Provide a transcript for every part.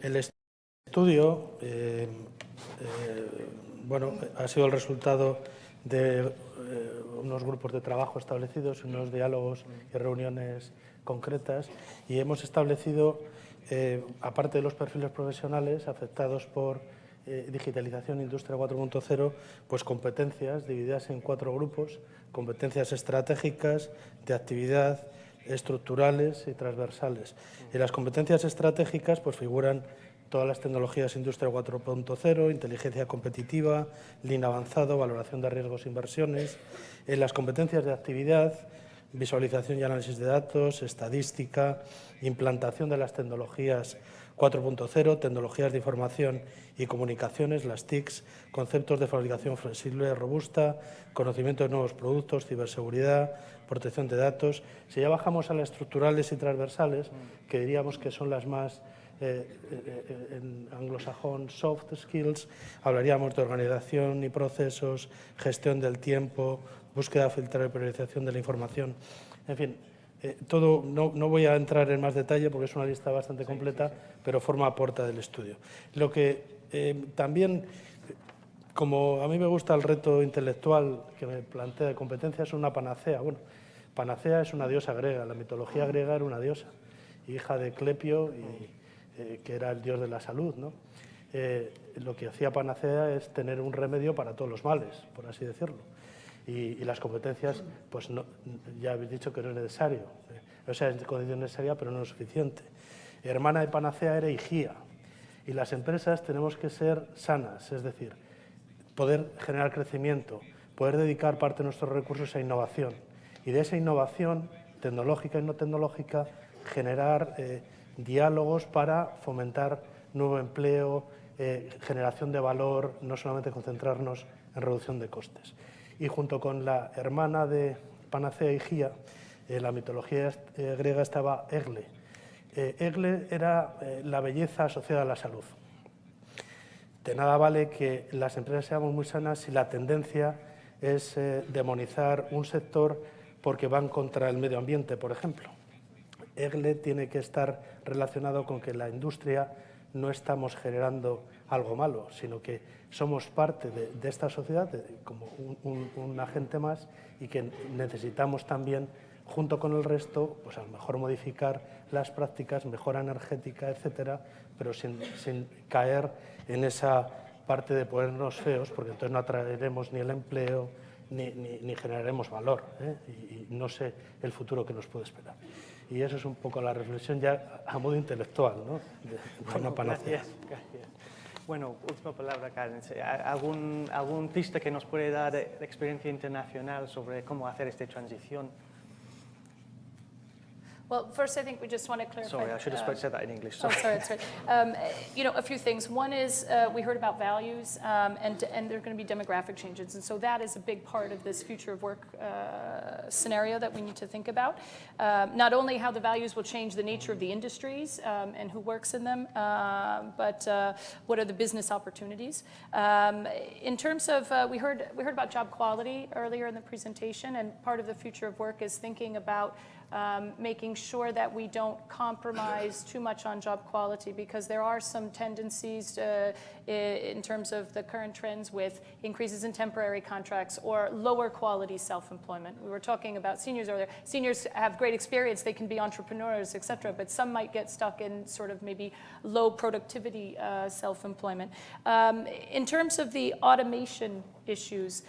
El estudio bueno, ha sido el resultado de unos grupos de trabajo establecidos, unos diálogos y reuniones concretas, y hemos establecido, aparte de los perfiles profesionales afectados por digitalización, industria 4.0, pues competencias divididas en 4 grupos: competencias estratégicas, de actividad, estructurales y transversales. En las competencias estratégicas pues figuran todas las tecnologías Industria 4.0, inteligencia competitiva, Lean avanzado, valoración de riesgos e inversiones. En las competencias de actividad, visualización y análisis de datos, estadística, implantación de las tecnologías 4.0, tecnologías de información y comunicaciones, las TICs, conceptos de fabricación flexible y robusta, conocimiento de nuevos productos, ciberseguridad, protección de datos. Si ya bajamos a las estructurales y transversales, que diríamos que son las más en anglosajón soft skills, hablaríamos de organización y procesos, gestión del tiempo, búsqueda, filtrar y priorización de la información. En fin, todo, no voy a entrar en más detalle porque es una lista bastante completa, pero forma parte del estudio. Lo que también, como a mí me gusta el reto intelectual que me plantea de competencias, es una panacea. Bueno, panacea es una diosa griega, la mitología griega era una diosa, hija de Clepio, que era el dios de la salud, ¿no? Lo que hacía panacea es tener un remedio para todos los males, por así decirlo. Y las competencias, pues no, ya habéis dicho que no es necesario. O sea, es condición necesaria, pero no es suficiente. Hermana de panacea era Higía. Y las empresas tenemos que ser sanas, es decir, poder generar crecimiento, poder dedicar parte de nuestros recursos a innovación. Y de esa innovación, tecnológica y no tecnológica, generar diálogos para fomentar nuevo empleo, generación de valor, no solamente concentrarnos en reducción de costes. Y junto con la hermana de panacea Higía, en la mitología griega estaba Egle. Egle era la belleza asociada a la salud. De nada vale que las empresas seamos muy sanas si la tendencia es demonizar un sector porque van contra el medio ambiente, por ejemplo. Egle tiene que estar relacionado con que la industria no estamos generando algo malo, sino que somos parte de esta sociedad como un agente más, y que necesitamos también, junto con el resto, pues a lo mejor modificar las prácticas, mejora energética, etcétera, pero sin caer en esa parte de ponernos feos, porque entonces no atraeremos ni el empleo ni generaremos valor, y no sé el futuro que nos puede esperar. Y eso es un poco la reflexión ya a modo intelectual, ¿no? Bueno, gracias. Bueno, última palabra, Karen. ¿Algún pista que nos puede dar de experiencia internacional sobre cómo hacer esta transición? Well, first, I think we just want to clarify. Sorry, I should have said that in English. Sorry. Oh, sorry. You know, a few things. One is we heard about values, and there are going to be demographic changes, and so that is a big part of this future of work scenario that we need to think about. Not only how the values will change the nature of the industries and who works in them, but what are the business opportunities. In terms of, we heard about job quality earlier in the presentation, and part of the future of work is thinking about making sure that we don't compromise too much on job quality, because there are some tendencies in terms of the current trends with increases in temporary contracts or lower quality self-employment. We were talking about seniors earlier. Seniors have great experience, they can be entrepreneurs, etc., but some might get stuck in sort of maybe low productivity self-employment. In terms of the automation issues,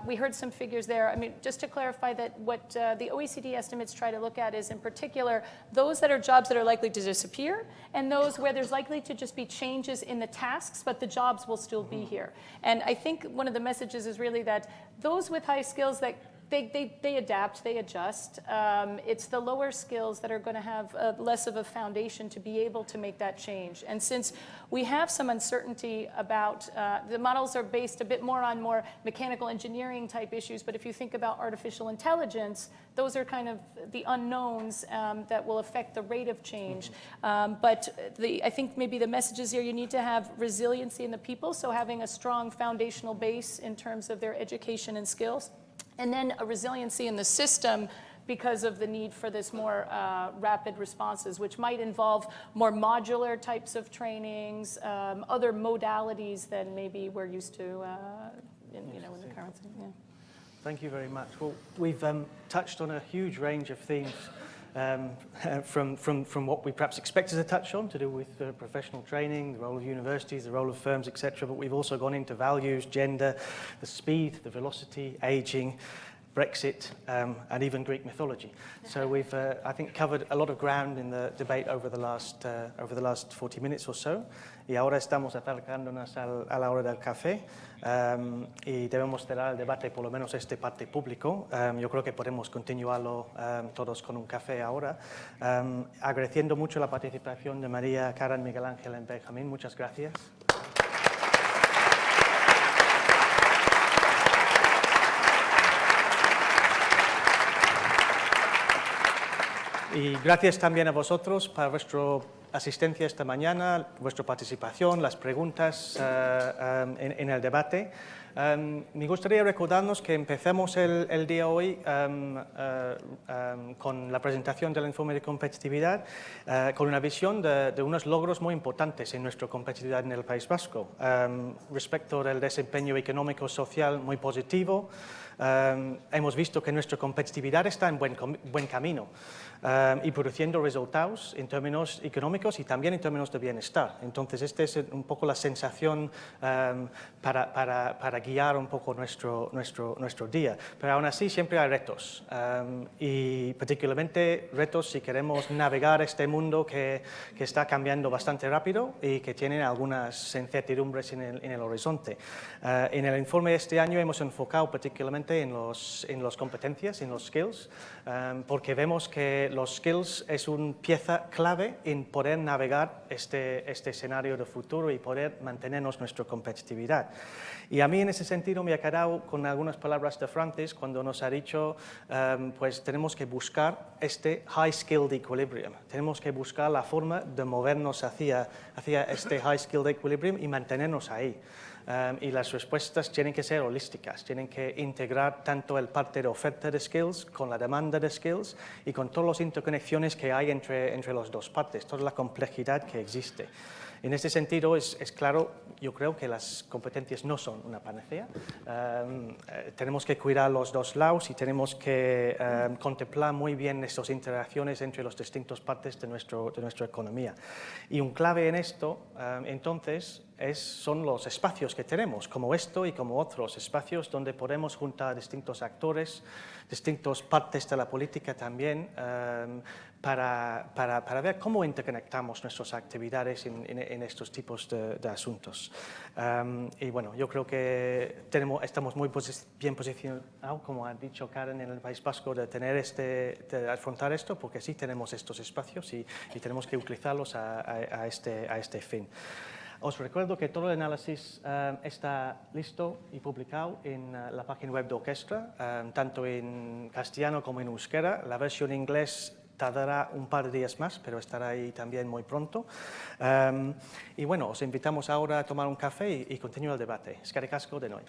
we heard some figures there. I mean, just to clarify that what the OECD estimates try to look at is, in particular, those that are jobs that are likely to disappear, and those where there's likely to just be changes in the tasks, but the jobs will still be here. And I think one of the messages is really that those with high skills, that they adapt, they adjust. It's the lower skills that are going to have less of a foundation to be able to make that change. And since we have some uncertainty about, the models are based a bit more on more mechanical engineering type issues, but if you think about artificial intelligence, those are kind of the unknowns that will affect the rate of change. But I think maybe the messages here, you need to have resiliency in the people, so having a strong foundational base in terms of their education and skills. And then a resiliency in the system because of the need for this more rapid responses, which might involve more modular types of trainings, other modalities than maybe we're used to in the current thing. Yeah. Thank you very much. Well, we've touched on a huge range of themes from what we perhaps expected to touch on, to do with professional training, the role of universities, the role of firms, etc. But we've also gone into values, gender, the speed, the velocity, aging, Brexit, and even Greek mythology. So we've, I think, covered a lot of ground in the debate over the last 40 minutes or so. Y ahora estamos acercándonos a la hora del café y debemos cerrar el debate, por lo menos este parte público. Yo creo que podemos continuarlo todos con un café ahora. Agradeciendo mucho la participación de María, Karen, Miguel Ángel y Benjamín. Muchas gracias. Y gracias también a vosotros por vuestra asistencia esta mañana, vuestra participación, las preguntas en el debate. Me gustaría recordarnos que empecemos el día hoy con la presentación del informe de competitividad, con una visión de unos logros muy importantes en nuestra competitividad en el País Vasco. Respecto del desempeño económico social muy positivo, hemos visto que nuestra competitividad está en buen camino y produciendo resultados en términos económicos y también en términos de bienestar. Entonces, esta es un poco la sensación para guiar un poco nuestro día. Pero aún así siempre hay retos y particularmente retos si queremos navegar este mundo que está cambiando bastante rápido y que tiene algunas incertidumbres en el horizonte. En el informe de este año hemos enfocado particularmente en los competencias, en los skills, porque vemos que los skills es una pieza clave en poder navegar este escenario de futuro y poder mantenernos nuestra competitividad. Y a mí en ese sentido me ha quedado con algunas palabras de Francis cuando nos ha dicho pues tenemos que buscar este high skilled equilibrium, tenemos que buscar la forma de movernos hacia este high skilled equilibrium y mantenernos ahí. Y las respuestas tienen que ser holísticas, tienen que integrar tanto el parte de oferta de skills con la demanda de skills y con todas las interconexiones que hay entre las dos partes, toda la complejidad que existe. En este sentido, es claro, yo creo que las competencias no son una panacea. Tenemos que cuidar los dos lados y tenemos que contemplar muy bien estas interacciones entre las distintas partes de nuestra economía. Y un clave en esto, entonces, son los espacios que tenemos, como esto y como otros espacios donde podemos juntar distintos actores, distintas partes de la política también, para ver cómo interconectamos nuestras actividades en estos tipos de asuntos. Y bueno, yo creo que estamos muy bien posicionados, como ha dicho Karen, en el País Vasco, de afrontar esto, porque sí tenemos estos espacios y tenemos que utilizarlos a este fin. Os recuerdo que todo el análisis está listo y publicado en la página web de Orquestra, tanto en castellano como en euskera. La versión en inglés tardará un par de días más, pero estará ahí también muy pronto. Y bueno, os invitamos ahora a tomar un café y continuar el debate. Eskerrik asko denoi.